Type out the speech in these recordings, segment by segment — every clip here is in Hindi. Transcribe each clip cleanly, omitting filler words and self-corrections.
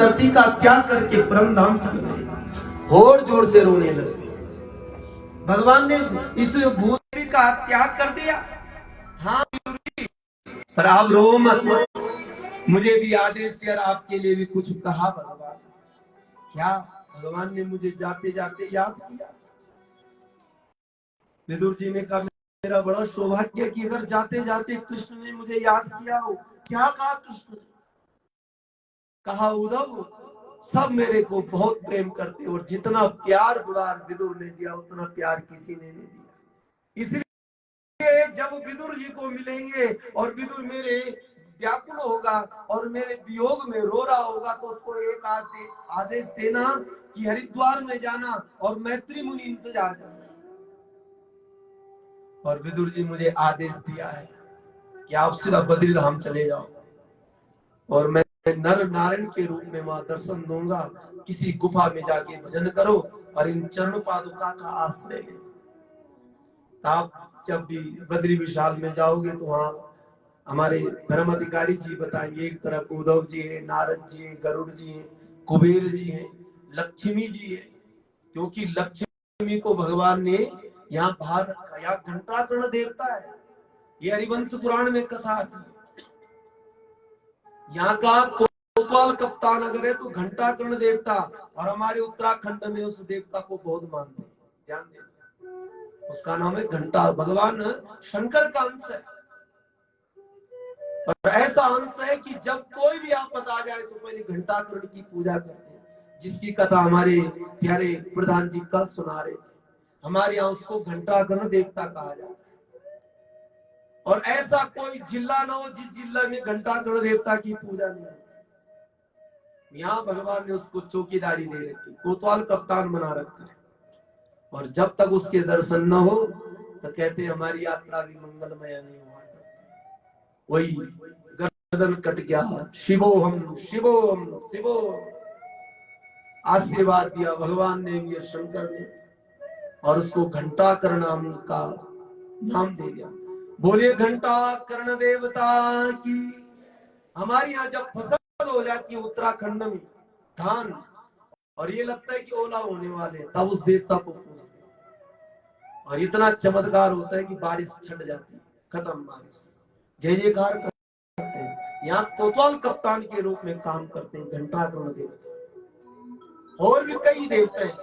धरती का त्याग करके परम धाम चल गए और जोर से रोने लगे। भगवान ने इस भूदेवी का त्याग कर दिया। हाँ पर आप रो मत, मुझे भी आदेश दिया, आपके लिए भी कुछ कहा भगवान। क्या भगवान ने मुझे जाते जाते याद किया? विदुर जी ने कहा मेरा बड़ा सौभाग्य कि अगर जाते जाते कृष्ण ने मुझे याद किया हो। क्या कहा कृष्ण ने? कहा उद्धव सब मेरे को बहुत प्रेम करते और जितना प्यार दुलार विदुर ने दिया उतना प्यार किसी ने नहीं दिया। इसलिए जब विदुर जी को मिलेंगे और विदुर मेरे व्याकुल होगा और मेरे वियोग में रो रहा होगा तो उसको एक आदेश देना कि हरिद्वार में जाना और मैत्री मुनि इंतजार करना। और विदुर जी मुझे आदेश दिया है कि आप सीधा बद्रीधाम चले जाओ और मैं नर नारायण के रूप में वहां दर्शन दूंगा। किसी गुफा में जाके भजन करो और इन चरण पादुका का आश्रय ले। आप जब भी बद्री विशाल में जाओगे तो वहां हमारे धर्म अधिकारी जी बताएंगे, एक तरफ उद्धव जी है, नारद जी है, गरुड़ जी है, कुबेर जी है, लक्ष्मी जी है। क्योंकि लक्ष्मी को भगवान ने यहाँ बाहर रखा। यहाँ घंटाकर्ण देवता है, ये हरिवंश पुराण में कथा आती है। यहाँ का कोतवाल कप्तान अगर है तो घंटाकर्ण देवता, और हमारे उत्तराखंड में उस देवता को बहुत मानते हैं। ध्यान देना, उसका नाम है घंटा। भगवान शंकर का अंश है और ऐसा अंश है कि जब कोई भी आपदा आ जाए तो पहले घंटाकर्ण की पूजा करते हैं, जिसकी कथा हमारे प्यारे प्रधान जी कल सुना रहे थे। हमारे यहाँ उसको घंटाकर्ण देवता कहा जाता है। और ऐसा कोई जिला ना हो जिस जिला में घंटाकर्ण देवता की पूजा नहीं हो। यहाँ भगवान ने उसको चौकीदारी दे रखी, कोतवाल कप्तान बना रखा है। और जब तक उसके दर्शन न हो तो कहते हमारी यात्रा भी मंगलमय नहीं हुआ। वही गर्दन कट गया, शिवोहम शिवोहम शिवो आशीर्वाद दिया भगवान ने भी, शंकर ने, और उसको घंटाकर्ण नाम का नाम दे दिया। बोलिए घंटाकर्ण देवता की। हमारे यहाँ जब फसल हो जाती है उत्तराखंड में धान, और ये लगता है कि ओला होने वाले, तब उस देवता को पूछते हैं और इतना चमत्कार होता है कि बारिश छट जाती है, खत्म बारिश, जय जयकार करते हैं। यहाँ कोतवाल कप्तान के रूप में काम करते हैं घंटाकर्ण देवता। और भी कई देवता हैं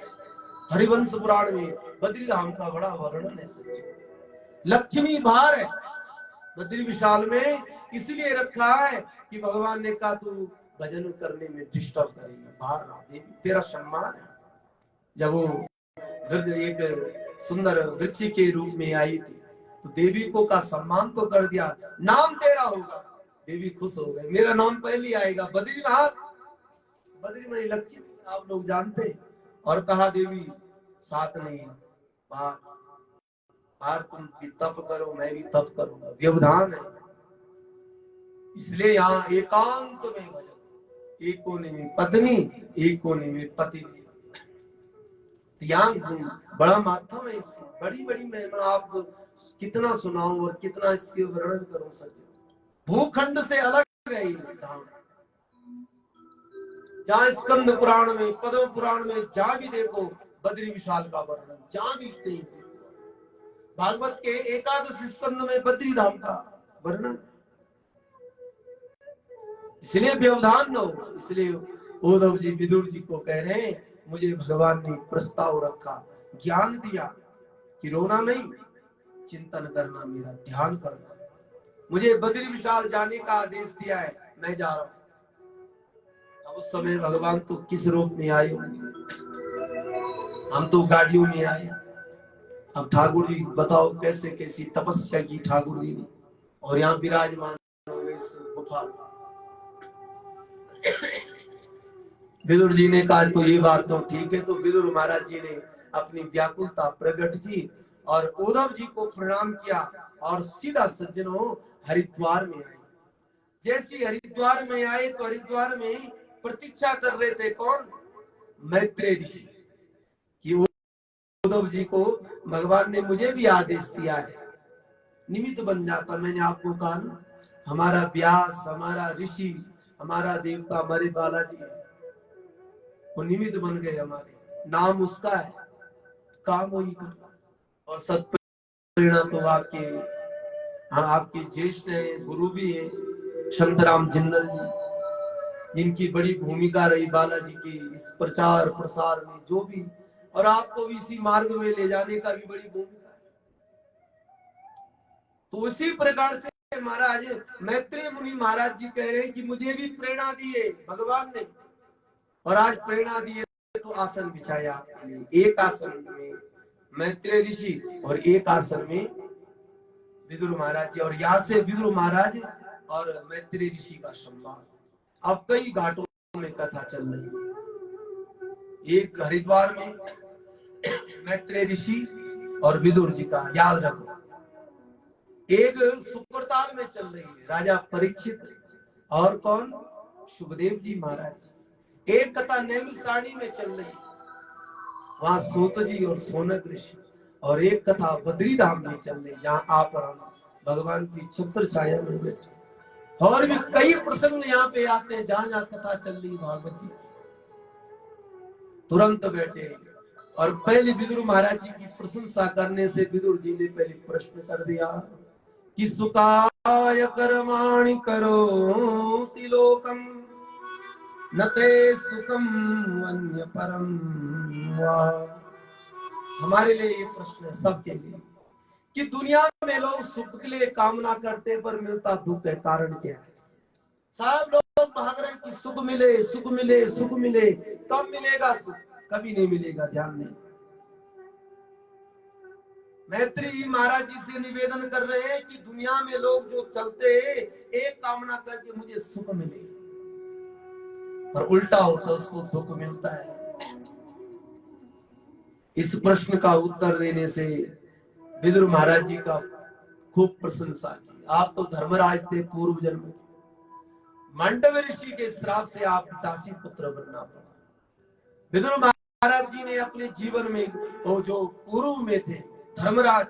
हरिवंश पुराण में, बद्रीधाम का बड़ा वर्णन है। लक्ष्मी बाहर है बद्री विशाल में, इसलिए रखा है कि भगवान ने कहा तू भजन करने में डिस्टर्ब करेगा, बाहर रहा, देवी तेरा सम्मान है। जब वो एक सुंदर वृक्ष के रूप में आई थी तो देवी को का सम्मान तो कर दिया, नाम तेरा होगा। देवी खुश हो गई, मेरा नाम पहले आएगा बद्रीनाथ, बद्री में लक्ष्मी आप लोग जानते हैं। और कहा देवी साथ नहीं है, बाहर तुम भी तप करो, मैं भी तप करूंगा, व्यवधान है। इसलिए यहाँ एकांत में भजन, एक कोने में पत्नी, एक कोने में पति। यहाँ बड़ा माध्यम है, इससे बड़ी बड़ी महिमा आप कितना सुनाऊं और कितना इसके वर्णन करूं सकते। भूखंड से अलग है धाम। जहाँ स्कंद पुराण में, पद्म पुराण में जहाँ भी देखो बद्री विशाल का वर्णन, जहाँ भी कहीं भागवत के एकादश स्कंद में बद्री धाम का वर्णन। इसलिए व्यवधान न हो। इसलिए उद्धव जी विदुर जी को कह रहे हैं मुझे भगवान ने प्रस्ताव रखा, ज्ञान दिया कि रोना नहीं, चिंतन करना, मेरा ध्यान करना। मुझे बद्री विशाल जाने का आदेश दिया है, मैं जा रहा हूं। अब उस समय भगवान तो किस रूप में आए होंगे, हम तो गाड़ियों में आए। अब ठाकुर जी बताओ कैसे कैसी तपस्या की ठाकुर जी ने, और यहाँ विराजमान होंगे इस गुफा। विदुर जी ने कहा तो ये बात तो ठीक है। तो विदुर महाराज जी ने अपनी व्याकुलता प्रकट की और उद्धव जी को प्रणाम किया और सीधा सज्जनों हरिद्वार में आए। जैसे हरिद्वार में आए तो हरिद्वार में प्रतीक्षा कर रहे थे कौन? मैत्रेय ऋषि कि उद्धव जी को भगवान ने मुझे भी आदेश दिया है, निमित्त बन जाता। मैंने आपको कहा ना, हमारा व्यास, हमारा ऋषि, हमारा देवता, हमारे बालाजी है। वो निमित्त बन गए हमारे, नाम उसका है, काम वही कर। और सत्प्रेरणा तो आपके, हाँ आपके ज्येष्ठ है, गुरु भी है शांताराम जिंदल जी, जिनकी बड़ी भूमिका रही बालाजी के इस प्रचार प्रसार में, जो भी, और आपको भी इसी मार्ग में ले जाने का भी बड़ी भूमिका है। तो उसी प्रकार से महाराज मैत्रेय मुनि महाराज जी कह रहे हैं कि मुझे भी प्रेरणा दी है भगवान ने, और आज प्रेरणा दी है तो आसन बिछाया आपके लिए। एक आसन में मैत्रेय ऋषि और एक आसन में विदुर महाराज जी, और यहाँ से विदुर महाराज और मैत्रेय ऋषि का संवाद। अब कई घाटों में कथा चल रही है, एक हरिद्वार में मैत्रेय ऋषि और विदुर जी का, याद रखो। एक सुप्रताल में चल रही है, राजा परीक्षित और कौन, सुखदेव जी महाराज। एक कथा नैमिषारण्य में चल रही है, वहां सूत जी और सोनक ऋषि। और एक कथा बद्री धाम में चल रही, जहाँ आप और हम भगवान की छत्र छाया में बैठे। और भी कई प्रसंग यहाँ पे आते हैं, जहां जहां कथा चल रही भागवत जी, तुरंत बैठे। और पहले विदुर महाराज जी की प्रशंसा करने से विदुर जी ने पहले प्रश्न कर दिया कि सुखाय कर्माणि करोति लोकम न ते सुखम अन्य परम वा। हमारे लिए ये प्रश्न है, सबके लिए, कि दुनिया में लोग सुख के लिए कामना करते पर मिलता दुख है, कारण क्या है? सब लोग भाग रहे हैं कि सुख मिले, सुख मिले, सुख मिले। कब मिलेगा सुख? कभी नहीं मिलेगा, ध्यान नहीं। मैत्री जी महाराज जी से निवेदन कर रहे हैं कि दुनिया में लोग जो चलते हैं एक कामना करके मुझे सुख मिले, पर उल्टा होता उसको दुख मिलता है। इस प्रश्न का उत्तर देने से विदुर महाराज जी का खूब प्रशंसा की। आप तो धर्मराज थे पूर्व जन्म के, मांडव ऋषि के श्राप से आप दासी पुत्र बनना पड़ा। विदुर महाराज जी ने अपने जीवन में वो जो पूर्व में थे धर्मराज,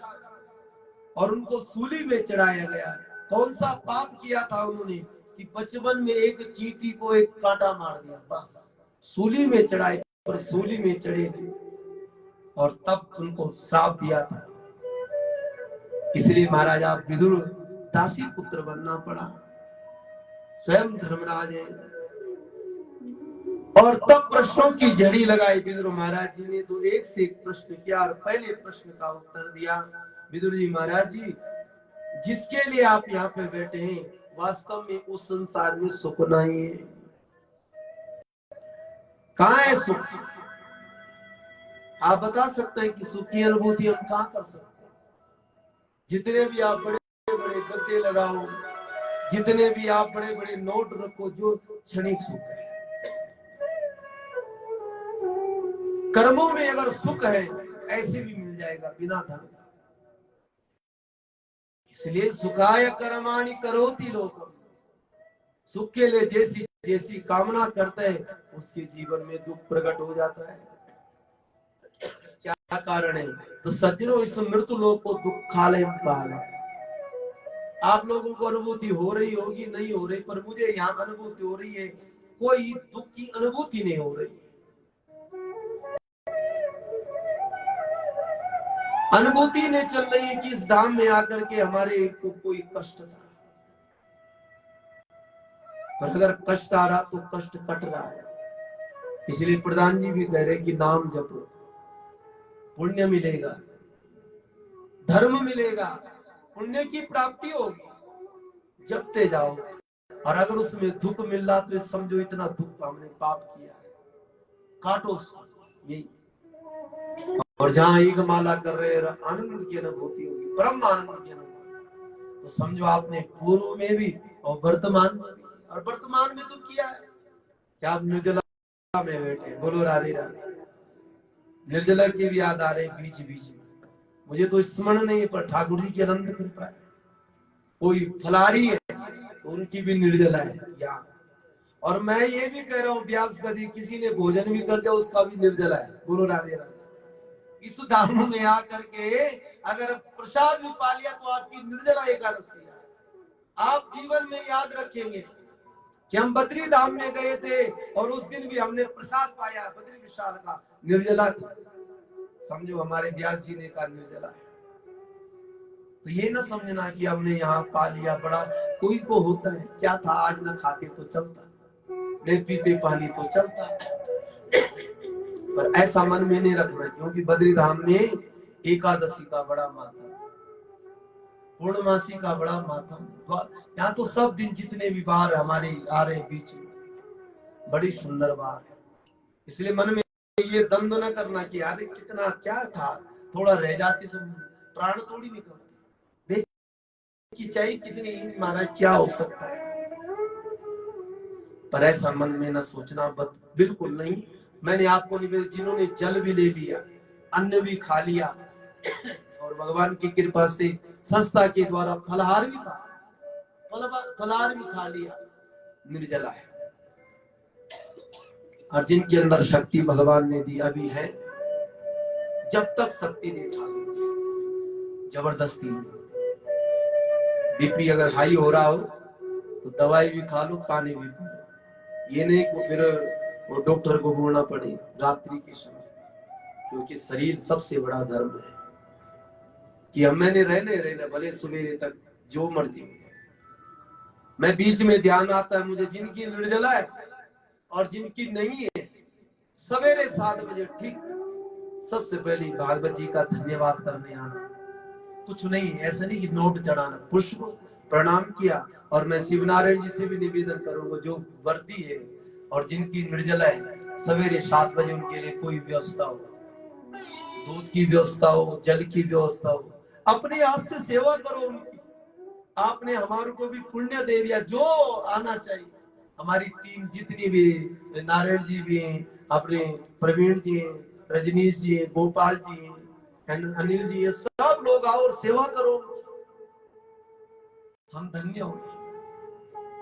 और उनको सूली में चढ़ाया गया। कौन सा पाप किया था उन्होंने कि बचपन में एक चींटी को एक कांटा मार दिया, बस सूली में चढ़ाए, पर सूली में चढ़े और तब उनको श्राप दिया था। इसलिए महाराज आप विदुर दासी पुत्र बनना पड़ा, स्वयं धर्मराज है। और तब प्रश्नों की झड़ी लगाई विदुर महाराज जी ने, तो एक से एक प्रश्न किया और पहले प्रश्न का उत्तर दिया। विदुर जी महाराज जी, जिसके लिए आप यहाँ पे बैठे हैं वास्तव में उस संसार में सुख नहीं है। कहाँ है सुख? आप बता सकते हैं कि सुख की अनुभूति हम कहाँ कर सकते हैं? जितने भी आप बड़े बड़े गद्दे लगाओ, जितने भी आप बड़े बड़े नोट रखो, जो क्षणिक सुख है। कर्मों में अगर सुख है ऐसे भी मिल जाएगा बिना धन का। इसलिए सुखाय कर्माणि करोति लोकम, सुख के लिए जैसी जैसी कामना करते हैं उसके जीवन में दुख प्रकट हो जाता है। क्या कारण है? तो सज्जनों, इस मृत्यु लोक को दुखालय कहा है। आप लोगों को अनुभूति हो रही होगी, नहीं हो रही, पर मुझे यहाँ अनुभूति हो रही है, कोई दुख की अनुभूति नहीं हो रही। अनुभूति ने चल रही है कि इस धाम में आकर के हमारे को कोई कष्ट था, पर अगर कष्ट आ रहा तो कष्ट कट रहा है। इसलिए प्रधान जी भी कह रहे कि नाम जपो, पुण्य मिलेगा, धर्म मिलेगा, पुण्य की प्राप्ति होगी, जपते जाओ। और अगर उसमें दुख मिल रहा तो समझो इतना दुख हमने पाप किया है, काटो यही। और जहां एक माला कर रहे आनंद की अनुभूति होगी, परम आनंद की अनुभूति, तो समझो आपने पूर्व में भी और वर्तमान में भी। और वर्तमान में तो किया है क्या? आप निर्जला में बैठे, बोलो राधे राधे। निर्जला की भी याद आ रही बीच बीच में, मुझे तो स्मरण नहीं, पर ठाकुर जी की अनंत कृपा है। कोई फलारी है तो उनकी भी निर्जला है याद। और मैं ये भी कह रहा हूँ व्यास गति, किसी ने भोजन भी कर दिया उसका भी निर्जला है, बोलो राधे राधे। इस धाम में आकर के अगर प्रसाद भी पा लिया तो आपकी निर्जला एकादशी है। आप जीवन में याद रखेंगे कि हम बद्री धाम में गए थे और उस दिन भी हमने प्रसाद पाया बद्री विशाल का, निर्जला था। समझो हमारे व्यास जी ने कहा निर्जला है। तो ये ना समझना कि हमने यहाँ पा लिया बड़ा, कोई को होता है क्या था, आज ना खाते तो चलता, नहीं पीते पानी तो चलता, पर ऐसा मन में नहीं रखना, क्योंकि बद्री धाम में एकादशी का बड़ा मातम, पूर्णमासी का बड़ा मातम। यहाँ तो सब दिन जितने भी बार हमारे आ रहे बीच में, बड़ी सुंदर बात है। इसलिए मन में ये द्वंद्व न करना कि यार कितना क्या था, थोड़ा रह जाते तो प्राण थोड़ी निकलते, देख की चाहिए कितनी महाराज क्या हो सकता है, पर ऐसा मन में न सोचना, बिल्कुल नहीं। मैंने आपको जिन्होंने जल भी ले लिया, अन्न भी खा लिया और भगवान की कृपा से संस्था के द्वारा फलहार भी था, फलहार भी खा लिया, निर्जला है। और जिनके अंदर शक्ति भगवान ने दी अभी है, जब तक शक्ति नहीं उठा लो जबरदस्ती। बीपी अगर हाई हो रहा हो तो दवाई भी खा लो, पानी भी पी लो, ये नहीं को फिर वो डॉक्टर को बोलना पड़े रात्रि के समय, क्योंकि शरीर सबसे बड़ा धर्म है कि हम मैंने रहने भले सुबह तक जो मर्जी। मैं बीच में ध्यान आता है मुझे, जिनकी निर्जला है और जिनकी नहीं है, सवेरे 7 बजे ठीक सबसे पहले भागवत जी का धन्यवाद करने आना। कुछ नहीं, ऐसा नहीं कि नोट चढ़ाना, पुष्प प्रणाम किया। और मैं शिवनारायण जी से भी निवेदन करूंगा, जो व्रती है और जिनकी निर्जला है, सवेरे 7 बजे उनके लिए कोई व्यवस्था हो, दूध की व्यवस्था हो, जल की व्यवस्था हो, अपने हाथ से सेवा करो उनकी। आपने हमारे को भी पुण्य दे दिया, जो आना चाहिए। हमारी टीम जितनी भी, नारायण जी भी हैं, अपने प्रवीण जी हैं, रजनीश जी हैं, गोपाल जी हैं, अनिल जी हैं, सब लोग आओ और सेवा करो, हम धन्य होंगे।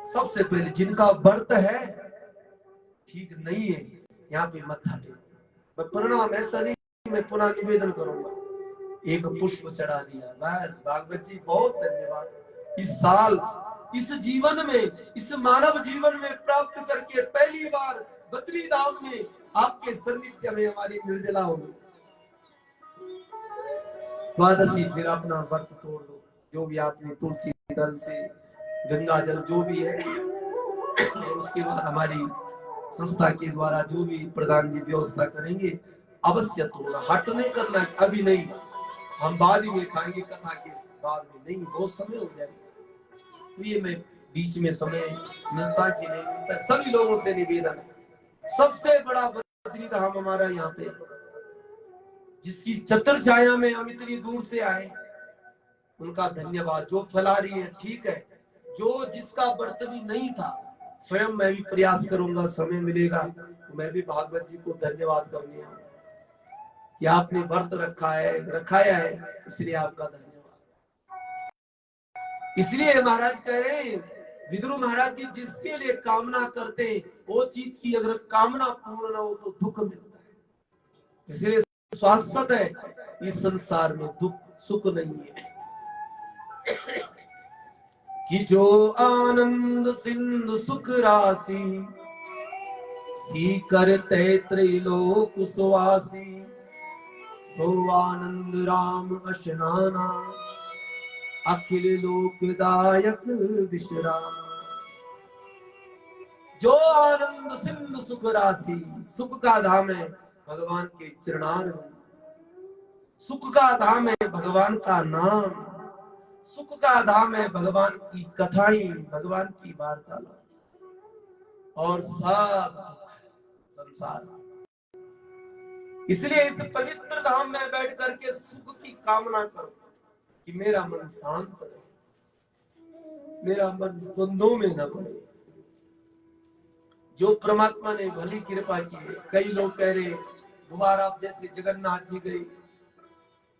सबसे पहले जिनका व्रत है ठीक नहीं है, यहाँ पे मत्था टेको। परिणाम ऐसा नहीं, मैं पुनः निवेदन करूंगा, एक पुष्प चढ़ा दिया बस। भागवत जी बहुत धन्यवाद। इस साल, इस जीवन में, इस मानव जीवन में प्राप्त करके पहली बार बद्री धाम में आपके सानिध्य में हमारी निर्जला होगी। द्वादशी फिर अपना व्रत तोड़ दो, जो भी आपने तुलसी दल से, गंगा जल जो भी है, और उसके बाद हमारी संस्था के द्वारा जो भी प्रधान जी व्यवस्था करेंगे, अवश्य तोड़ा, हट नहीं करना, अभी नहीं, हम बाद ही में खाएंगे, कथा के बाद में नहीं, बहुत समय हो जाएगा। तो ये मैं बीच में समय मिलता कि नहीं मिलता, सभी लोगों से निवेदन है। सबसे बड़ा बद्री धाम हमारा यहाँ पे, जिसकी छत्र छाया में हम इतनी दूर से आए, उनका धन्यवाद। जो फैला रही है ठीक है, जो जिसका व्रत भी नहीं था, स्वयं मैं भी प्रयास करूंगा, समय मिलेगा तो मैं भी भागवत जी को धन्यवाद करने आऊंगा कि आपने व्रत रखाया है, इसलिए आपका धन्यवाद। इसलिए महाराज कह रहे हैं, विदुर महाराज जी, जिसके लिए कामना करते वो चीज की अगर कामना पूर्ण हो तो दुख मिलता है। इसलिए शाश्वत है, इस संसार में दुख सुख नहीं है। कि जो आनंद सिंधु सुख राशि, सी करते त्रैलोक सुवासी, सो आनंद राम अशनाना, अखिल लोकदायक विश्राम। जो आनंद सिंधु सुख राशि, सुख का धाम है भगवान के चरणारविंद, सुख का धाम है भगवान का नाम, सुख का धाम है भगवान की कथाएं, भगवान की वार्तालाप, और सब संसार। इसलिए इस पवित्र धाम में बैठ करके सुख की कामना करो कि मेरा मन शांत रहे, मेरा मन द्वंद्वों में न पड़े। जो परमात्मा ने भली कृपा की है, कई लोग कह रहे दोबारा जैसे जगन्नाथ जी गए,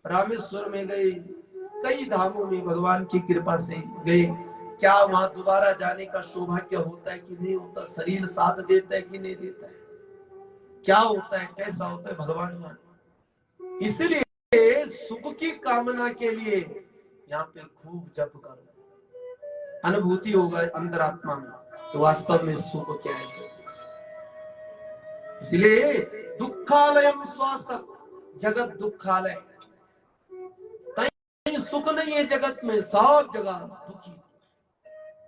रामेश्वर में गए, कई धामों में भगवान की कृपा से गए, क्या वहां दोबारा जाने का सौभाग्य होता है कि नहीं होता, शरीर साथ देता है कि नहीं देता है, क्या होता है, कैसा होता है, भगवान जाने। इसलिए सुख की कामना के लिए यहाँ पे खूब जप करो, अनुभूति होगा अंतरात्मा में, तो वास्तव में सुख क्या है। इसलिए दुखालयम श्वासत, जगत दुखालय, कहीं सुख नहीं है जगत में, सब जगह दुखी।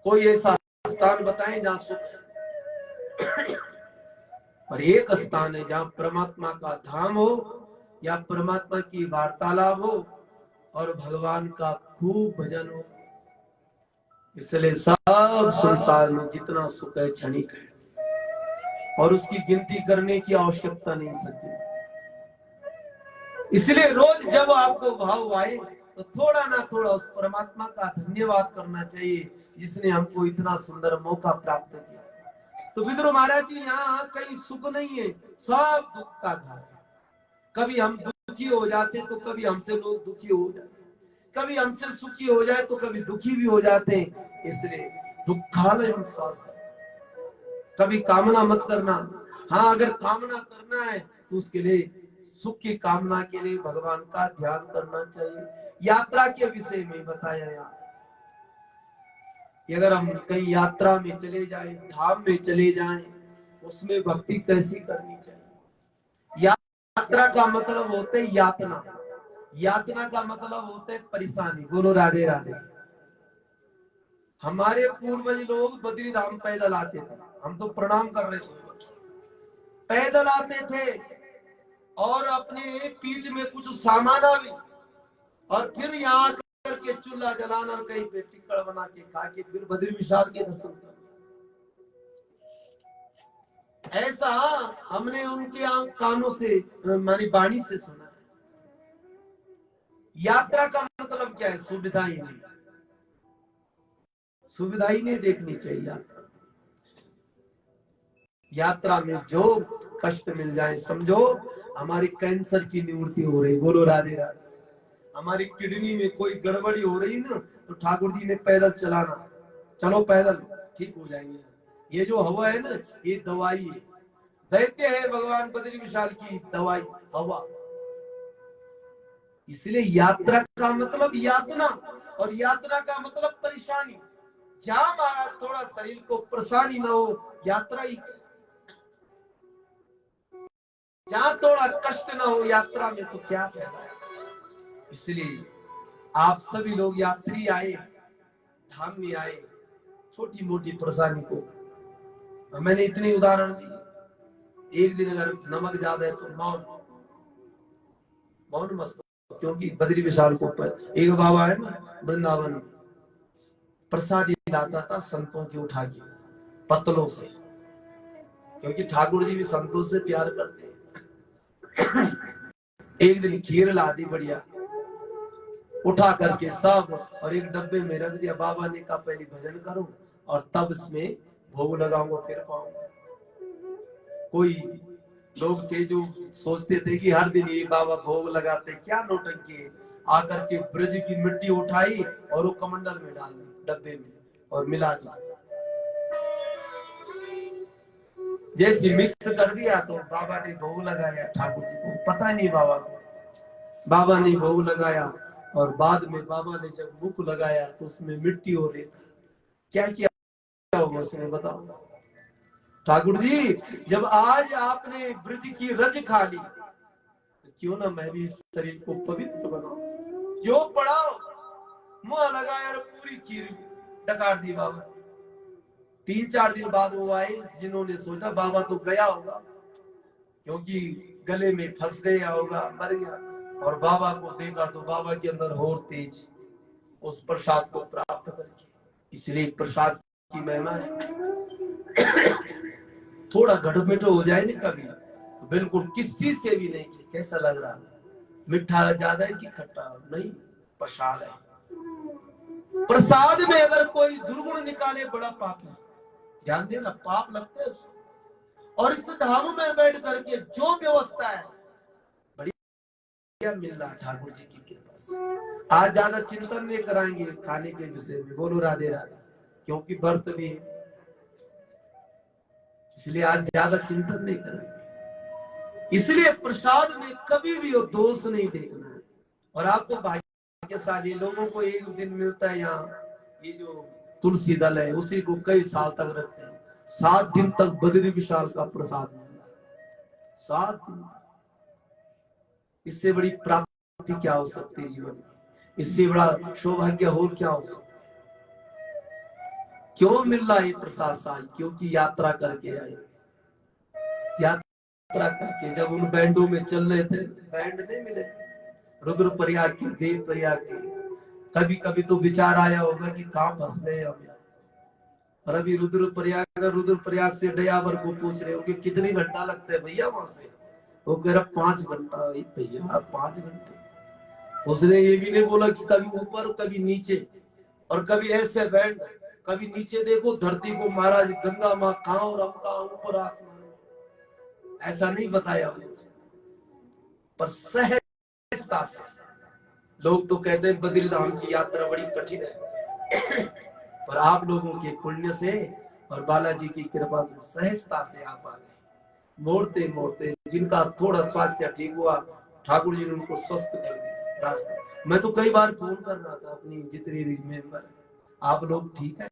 कोई ऐसा स्थान बताएं जहां सुख है? और एक स्थान है जहां परमात्मा का धाम हो या परमात्मा की वार्तालाप हो और भगवान का खूब भजन हो। इसलिए सब संसार में जितना सुख है क्षणिक है और उसकी गिनती करने की आवश्यकता नहीं सच्ची। इसलिए रोज जब आपको भाव आए तो थोड़ा ना थोड़ा उस परमात्मा का धन्यवाद करना चाहिए जिसने हमको इतना सुंदर मौका प्राप्त किया। तो विद्रोह महाराज जी, यहाँ कहीं सुख नहीं है, सब दुख का घर है। कभी हम दुखी हो जाते तो कभी हमसे लोग दुखी हो जाते, कभी हमसे सुखी हो जाए तो कभी दुखी भी हो जाते हैं। इसलिए दुखालय श्वास, कभी कामना मत करना। हाँ, अगर कामना करना है तो उसके लिए, सुख की कामना के लिए भगवान का ध्यान करना चाहिए। यात्रा के विषय में बताया यहाँ, अगर हम कहीं यात्रा में चले जाएं, धाम में चले जाएं, उसमें भक्ति कैसी करनी चाहिए। यात्रा का मतलब होते यातना, यातना का मतलब होते परेशानी। बोलो राधे राधे। हमारे पूर्वज लोग बद्री धाम पैदल आते थे, हम तो प्रणाम कर रहे थे, पैदल आते थे और अपने पीठ में कुछ सामाना भी, और फिर यहाँ करके चूल्हा जलाना, कहीं पे टिक्कड़ बना के खा के फिर बद्री विशाल के दर्शन करना। ऐसा हमने उनके कानों से, मानी वाणी से सुना है। यात्रा का मतलब क्या है? सुविधा ही नहीं, सुविधा ही नहीं देखनी चाहिए। यात्रा में जो कष्ट मिल जाए, समझो हमारी कैंसर की निवृत्ति हो रही। बोलो राधे राधे। हमारी किडनी में कोई गड़बड़ी हो रही ना, तो ठाकुर जी ने पैदल चलाना, चलो पैदल ठीक हो जाएंगे। ये जो हवा है ना, ये दवाई है, दैत्य है भगवान बद्री विशाल की दवाई हवा। इसलिए यात्रा का मतलब यातना, और यात्रा का मतलब परेशानी। जहां हमारा थोड़ा शरीर को परेशानी ना हो, यात्रा ही। जहां थोड़ा कष्ट ना हो यात्रा में, तो क्या फायदा है। इसलिए आप सभी लोग यात्री आए, धाम में आए, छोटी मोटी परेशानी को, मैंने इतनी उदाहरण दी। एक दिन अगर नमक ज्यादा है तो मौन, मौन मस्त, क्योंकि बद्री विशाल को एक बाबा है ना वृंदावन, प्रसाद लाता था संतों के उठा के पत्तलों से, क्योंकि ठाकुर जी भी संतों से प्यार करते हैं। एक दिन खीर ला दी बढ़िया, उठा करके सब, और एक डब्बे में रख दिया। बाबा ने कहा पहले भजन करो और तब इसमें भोग लगाऊंगा, फिर पाऊंगा। कोई लोग थे जो सोचते थे कि हर दिन ये बाबा भोग लगाते, क्या नौटंकी। आकर के ब्रज की मिट्टी उठाई और वो कमंडल में डाल दी, डब्बे में, और मिला दी। जैसे मिक्स कर दिया तो बाबा ने भोग लगाया ठाकुर जी को, पता नहीं बाबा को। बाबा ने भोग लगाया और बाद में बाबा ने जब मुख लगाया तो उसमें मिट्टी हो रही था। क्या किया होगा उसने, बताओ। ठाकुर जी, जब आज आपने ब्रज की रज खा ली, तो क्यों ना मैं भी इस शरीर को पवित्र बनाऊं। जो पढ़ाओ, मुंह लगाया और पूरी खीर डकार दी बाबा। 3-4 दिन बाद वो आए, जिन्होंने सोचा बाबा तो गया होगा, क्योंकि गले में फंस गया होगा, मर गया, और बाबा को देखा तो बाबा के अंदर और तेज उस प्रसाद को प्राप्त करके। इसलिए प्रसाद की महिमा है। थोड़ा घटमिट हो जाए ना कभी, तो बिल्कुल किसी से भी नहीं कि कैसा लग रहा, मिठा ज्यादा है कि खट्टा, नहीं, प्रसाद है। प्रसाद में अगर कोई दुर्गुण निकाले, बड़ा पाप है। ध्यान देना, पाप लगते हैं। और इस धाम में बैठ करके जो व्यवस्था है बढ़िया मिल रहा ठाकुर जी की कृपा से। आज ज्यादा चिंतन नहीं कराएंगे खाने के विषय में। बोलो राधे राधे, क्योंकि व्रत भी है, इसलिए आज ज्यादा चिंतन नहीं करेंगे। इसलिए प्रसाद में कभी भी वो दोष नहीं देखना है। और आपको भाग्यशाली लोगों को एक दिन मिलता है यहाँ, ये जो तुलसी दल है, उसी को कई साल तक रखते हैं। 7 दिन तक बद्री विशाल का प्रसाद मिलता है, 7 दिन। इससे बड़ी प्राप्ति क्या हो सकती है जीवन में? इससे बड़ा सौभाग्य हो क्या हो सकता? क्यों मिल रहा है प्रसाद साई? क्योंकि यात्रा करके आए। यात्रा करके जब उन बैंडों में चल रहे थे, बैंड नहीं मिले रुद्रप्रयाग के, देवप्रयाग के, कभी कभी तो विचार आया होगा कि कहां फंस गए हम। और अभी रुद्रप्रयाग से दयावर को पूछ रहे होंगे कितने घंटा लगता है भैया वहां से? वो कह रहा 5 घंटा। भैया 5 घंटे? उसने ये भी नहीं बोला कि कभी ऊपर कभी नीचे, और कभी ऐसे बैंड, कभी नीचे देखो धरती को महाराज गंगा माँ कहां और हम कहां ऊपर आसमान, ऐसा नहीं बताया उनसे। पर सहजता से लोग तो कहते हैं बद्रीधाम की यात्रा बड़ी कठिन है, पर आप लोगों के पुण्य से और बालाजी की कृपा से सहजता से आप आ गए। मोड़ते मोड़ते जिनका थोड़ा स्वास्थ्य ठीक हुआ, ठाकुर जी ने उनको स्वस्थ कर दिया रास्ता। मैं तो कई बार फोन कर रहा था अपनी जितने भी मेंबर, आप लोग ठीक है?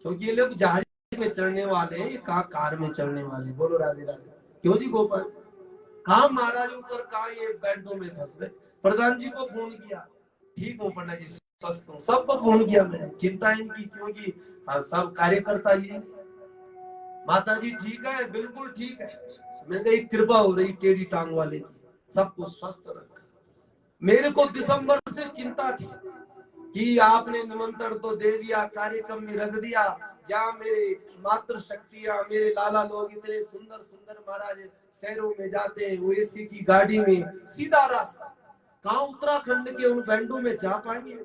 क्योंकि ये लोग जहाज में चढ़ने वाले हैं, कहा कार में चढ़ने वाले। बोलो राधे राधे। क्यों जी गोपाल? कहा महाराज ऊपर, कहा ये बैंडों में फंस गए। प्रधान जी को फोन किया, ठीक हूँ पंडित जी, स्वस्थ हूँ। सबको फोन किया मैंने, चिंता इनकी, क्योंकि सब कार्यकर्ता ये। माता जी ठीक है? बिल्कुल ठीक है। मैंने कहा कृपा हो रही टेढ़ी टांग वाले की, सबको स्वस्थ रखा। मेरे को दिसंबर से चिंता थी कि आपने निमंत्रण तो दे दिया, कार्यक्रम में रख दिया, जहाँ मेरे मातृ शक्तियां, मेरे लाला लोग इतने सुंदर सुंदर महाराज शहरों में जाते हैं, वो एसी की गाड़ी में सीधा रास्ता, कहाँ उत्तराखंड के उन बैंडों में जा पाएंगे?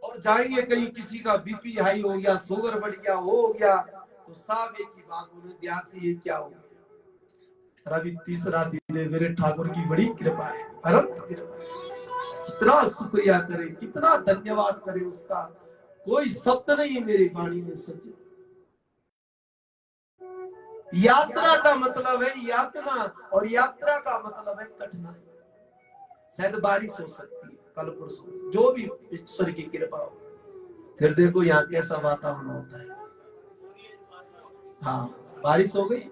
और जाएंगे कहीं किसी का बीपी हाई हो गया, शुगर बढ़ गया, हो गया, तो सब एक ही बात बोले, ब्यासी ये क्या हो गया? अभी तीसरा दिन है, मेरे ठाकुर की बड़ी कृपा है, अनंत कृपा है। कितना शुक्रिया करे, कितना धन्यवाद करे उसका, कोई शब्द नहीं है मेरी वाणी में। सच्चे यात्रा का मतलब है यातना, और यात्रा का मतलब है कठिनाई। शायद बारिश हो सकती है कल परसों, जो भी ईश्वर की कृपा हो। फिर देखो यहाँ कैसा वातावरण होता है। हाँ बारिश हो गई,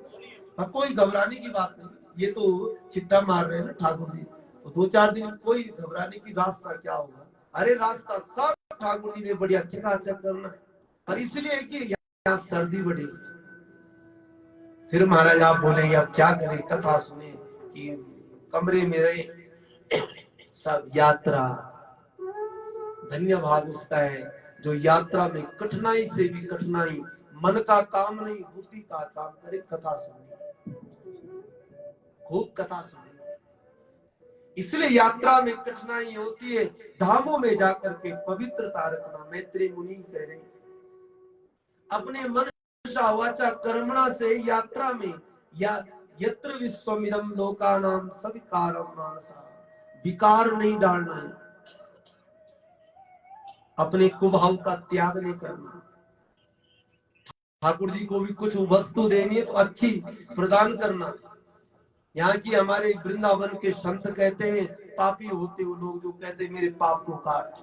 अब कोई घबराने की बात नहीं। ये तो चिट्टा मार रहे हैं ना ठाकुर जी, तो 2-4 दिन कोई घबराने की, रास्ता क्या होगा? अरे रास्ता सब ठाकुर जी ने बढ़िया चकाचक करना है। और इसलिए कि यहाँ सर्दी बढ़ेगी। फिर महाराज आप बोलेंगे अब क्या करें, कथा सुने कि कमरे में रहे? सब यात्रा धन्य भाग उसका है जो यात्रा में कठिनाई से भी कठिनाई, मन का काम नहीं बुद्धि का काम करे, कथा सुने, खूब कथा सुने। इसलिए यात्रा में कठिनाई होती है, धामों में जाकर के पवित्रता रखना। मैत्री मुनि कह रहे अपने मन वाचा कर्मणा से यात्रा में, या यत्र विश्वमिदं लोकानां सविकारं मानसा, विकार नहीं डालना है, अपने कुभाव का त्याग नहीं करना। ठाकुर जी को भी कुछ वस्तु देनी है तो अच्छी प्रदान करना। यहाँ की हमारे वृंदावन के संत कहते हैं, पापी होते वो लोग जो कहते हैं मेरे पाप को काट।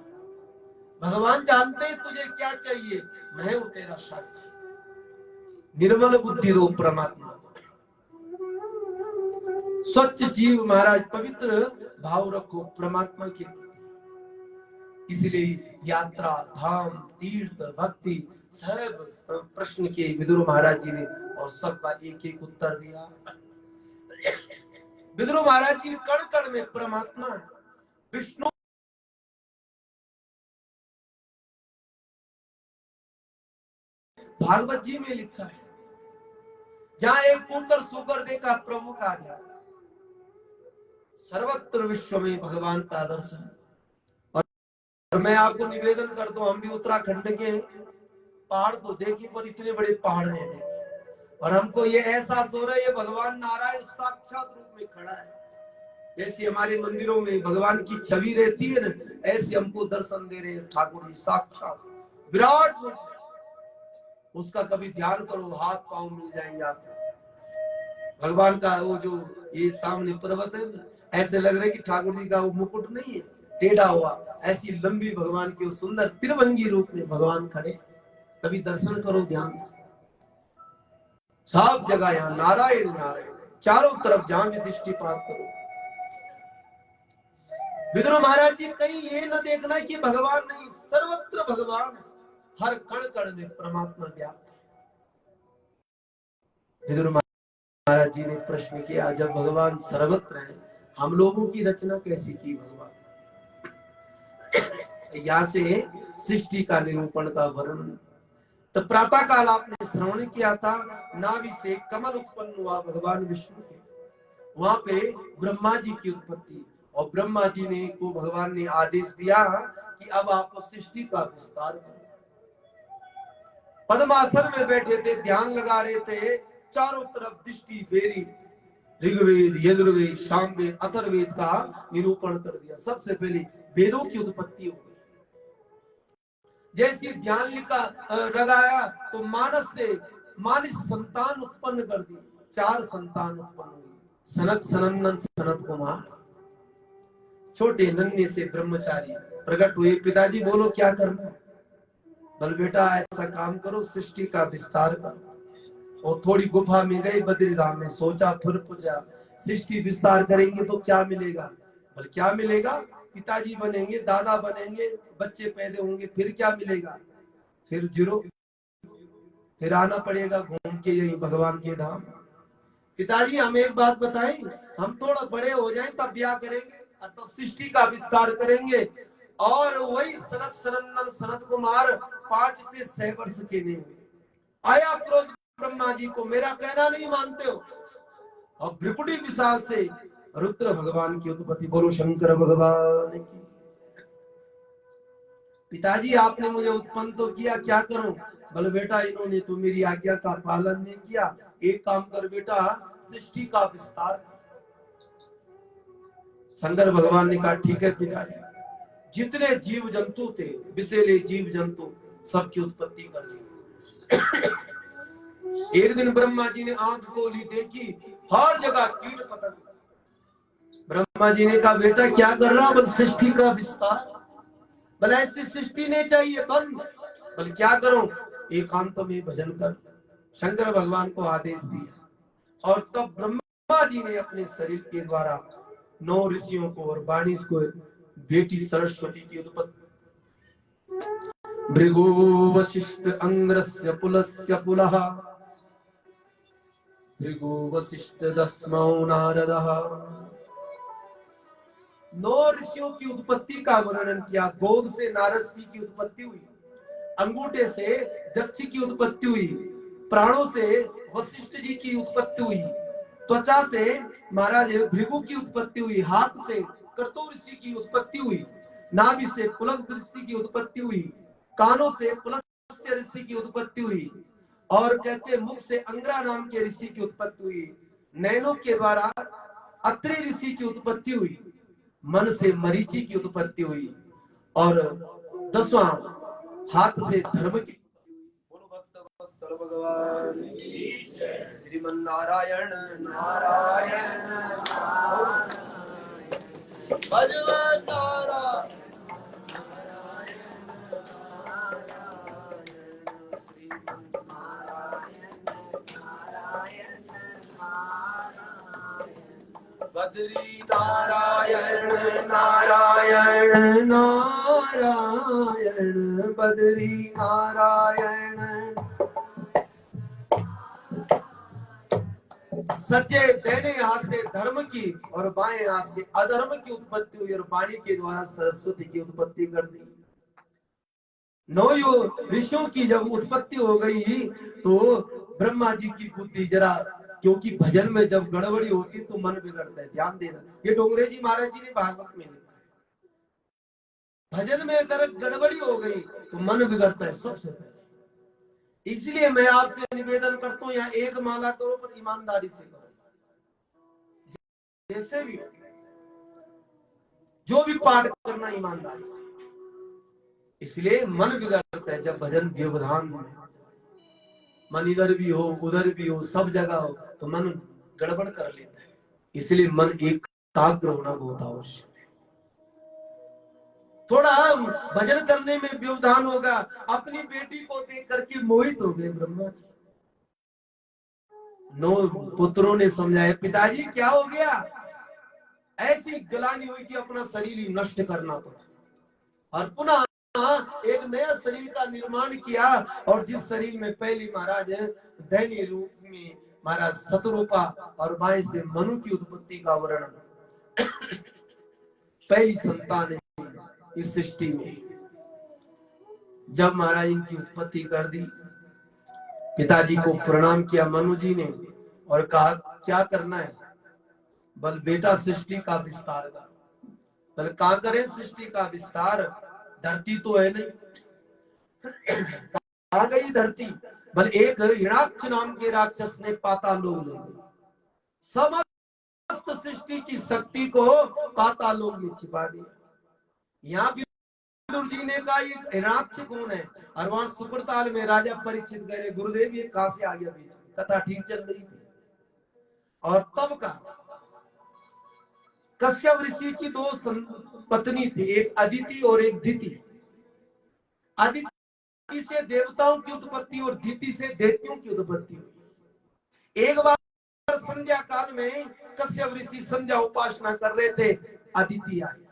भगवान जानते हैं तुझे क्या चाहिए, मैं हूं तेरा साक्षी। निर्मल बुद्धि दो परमात्मा, स्वच्छ जीव महाराज, पवित्र भाव रखो परमात्मा के प्रति। इसलिए यात्रा, धाम, तीर्थ, भक्ति सब प्रश्न के विदुर महाराज जी ने, और सबका एक एक उत्तर दिया। विदुर महाराज जी कण कण में परमात्मा है, विष्णु भागवत जी में लिखा है, जहां एक पुत्र सुकर देखा प्रभु का ध्यान, सर्वत्र विश्व में भगवान का दर्शन। और मैं आपको निवेदन करता हूं, हम भी उत्तराखंड के पहाड़ तो देखे, पर इतने बड़े पहाड़ नहीं देखे। और हमको ये एहसास हो रहा है ये भगवान नारायण साक्षात रूप में खड़ा है। जैसे हमारे मंदिरों में भगवान की छवि रहती है ना, ऐसे हमको दर्शन दे रहे हैं ठाकुर जी साक्षात विराट रूप में। उसका कभी ध्यान करो, हाथ पांव मिल जाएंगे आपको। भगवान का वो जो ये सामने पर्वत है, ऐसे लग रहा है कि ठाकुर जी का वो मुकुट नहीं है, टेढ़ा हुआ, ऐसी लंबी भगवान की उस सुंदर त्रिभंगी रूप में भगवान खड़े। कभी दर्शन करो ध्यान से, सब जगह यहाँ नारायण नारायण, चारों तरफ जहां भी दृष्टिपात करो। विदुर महाराज जी कहीं ये न देखना कि भगवान नहीं, सर्वत्र भगवान, हर कण कण में परमात्मा व्याप्त है। विदुर महाराज जी ने प्रश्न किया, जब भगवान सर्वत्र है, हम लोगों की रचना कैसी की भगवान? यहाँ से सृष्टि का निरूपण का वर्णन। तो प्रातः काल आपने श्रवण किया था, नाभि से कमल उत्पन्न हुआ भगवान विष्णु के, वहां पे ब्रह्मा जी की उत्पत्ति, और ब्रह्मा जी ने को भगवान ने आदेश दिया कि अब आप सृष्टि का विस्तार करो। पद्मासन में बैठे थे, ध्यान लगा रहे थे, चारों तरफ दृष्टि फेरी, ऋग्वेद, यजुर्वेद, सामवेद, अथर्ववेद का निरूपण कर दिया। सबसे पहले वेदों की उत्पत्ति हो गई। जैसी ध्यान लिखा लगाया तो मानस से मानस संतान उत्पन्न कर दी, 4 संतान उत्पन्न हुई। सनत सनंदन सनत कुमार, छोटे नन्हे से ब्रह्मचारी प्रकट हुए। पिताजी बोलो क्या करना है? बल बेटा ऐसा काम करो, सृष्टि का विस्तार करो। और थोड़ी गुफा में गए बद्रीधाम में, सोचा फिर पूछा, सृष्टि विस्तार करेंगे तो क्या मिलेगा? बल क्या मिलेगा? पिताजी बनेंगे, दादा बनेंगे, बच्चे पैदा होंगे, फिर क्या मिलेगा? फिर जीरो, फिर आना पड़ेगा घूम के यही भगवान के धाम। पिताजी हम एक बात बताएं, हम थोड़ा बड़े हो जाएं तब ब्याह करेंगे और तब सृष्टि का विस्तार करेंगे। और वही सनत सनंदन सनत कुमार 5 से 6 वर्ष के नहीं हुए, आया क्रोध ब्रह्मा जी को, मेरा कहना नहीं मानते हो। और भ्रिकुटी विशाल से रुद्र भगवान की उत्पत्ति। बोलो शंकर भगवान की। पिताजी आपने मुझे उत्पन्न तो किया, क्या करूं? बोले बेटा इन्होंने तो मेरी आज्ञा का पालन नहीं किया, एक काम कर बेटा, सृष्टि का विस्तार। शंकर भगवान ने कहा ठीक है पिताजी। जितने जीव जंतु थे, विषैले जीव जंतु, सबकी उत्पत्ति कर दी। एक दिन ब्रह्मा जी ने आंख खोली, देखी हर जगह कीट पतंग। ब्रह्मा जी ने कहा बेटा क्या कर रहा? बोल सृष्टि का विस्तार। बोले ऐसी सृष्टि नहीं चाहिए, बंद। बोले क्या करूं? एकांत में भजन कर। शंकर भगवान को आदेश दिया, और तब ब्रह्मा जी ने अपने शरीर के द्वारा 9 ऋषियों को और 22 को बेटी सरस्वती की उत्पत्ति। भृगु वशिष्ठ अंग्रस्य पुलस्य पुलः, भृगु वशिष्ठ दस्मौ नारदः। 9 ऋषियों की उत्पत्ति का वर्णन किया। गोद से नारद जी की उत्पत्ति हुई, अंगूठे से दक्ष की उत्पत्ति हुई, प्राणों से वशिष्ठ जी की उत्पत्ति हुई, त्वचा से महाराज भृगु की उत्पत्ति हुई, हाथ से कर्तु ऋषि की उत्पत्ति हुई, नाभि से पुलस्त्य ऋषि की उत्पत्ति हुई, कानों से पुलस्त्य ऋषि की उत्पत्ति हुई, और कहते मुख से अंग्रा नाम के ऋषि की उत्पत्ति हुई, नैनों के द्वारा अत्रि ऋषि की उत्पत्ति हुई, मन से मरीचि की उत्पत्ति हुई, और 10वां हाथ से धर्म की। बोलो भक्त वत्सल भगवान श्रीमन नारायण नारायण भगवान नारायण बद्री नारायण नारायण नारायण, बद्री नारायण। सच्चे दाहिने हाथ से धर्म की और बाएं हाथ से अधर्म की उत्पत्ति हुई, और वाणी के द्वारा सरस्वती की उत्पत्ति कर दी। 9 ऋषियों की जब उत्पत्ति हो गई तो ब्रह्मा जी की बुद्धि जरा, क्योंकि भजन में जब गड़बड़ी होती तो मन बिगड़ता है, ध्यान देना। ये डोंगरे जी महाराज जी ने भागवत में लिखा है, भजन में अगर गड़बड़ी हो गई तो मन बिगड़ता है सबसे पहले। इसलिए मैं आपसे निवेदन करता हूँ, यहाँ एक माला करो पर ईमानदारी से करो, जैसे भी जो भी पाठ करना ईमानदारी से। इसलिए मन बिगड़ता है जब भजन व्यवधान में, मन इधर भी हो उधर भी हो, सब जगह हो तो मन गड़बड़ कर लेता है। इसलिए मन एकाग्र होना बहुत आवश्यक है। थोड़ा भजन करने में व्यवधान होगा। अपनी बेटी को देख करके मोहित हो गए ब्रह्मा जी। 9 पुत्रों ने समझाया, पिताजी क्या हो गया? ऐसी गलानी हुई कि अपना शरीर ही नष्ट करना पड़ा और पुनः एक नया शरीर का निर्माण किया। और जिस शरीर में पहली महाराज दैन्य रूप में महाराज शतरूपा और बाएं से मनु की उत्पत्ति का वर्णन, पहली संतान है इस सृष्टि में। जब महाराज इनकी उत्पत्ति कर दी, पिताजी को प्रणाम किया मनु जी ने और कहा क्या करना है? बल बेटा सृष्टि का विस्तार कर। बल कहा करे सृष्टि का विस्तार? धरती तो है नहीं, आ गई धरती। बल एक हिरणाक्ष नाम के राक्षस ने पातालोक ले लिया, समस्त सृष्टि की शक्ति को पातालोक में छिपा दिया। यहाँ भी विदुर जी ने कहा ये हिरणाक्ष कौन है? और वहां सुप्रताल में राजा परीक्षित गए, गुरुदेव ये कहां से आ गया? कथा ठीक चल रही थी और तब का कश्यप ऋषि की 2 पत्नी थी, एक अदिति और एक दिति। अदिति से देवताओं की उत्पत्ति और दिति से दैत्यों की उत्पत्ति हुई। एक बार संध्या काल में कश्यप ऋषि संध्या उपासना कर रहे थे, अदिति आई।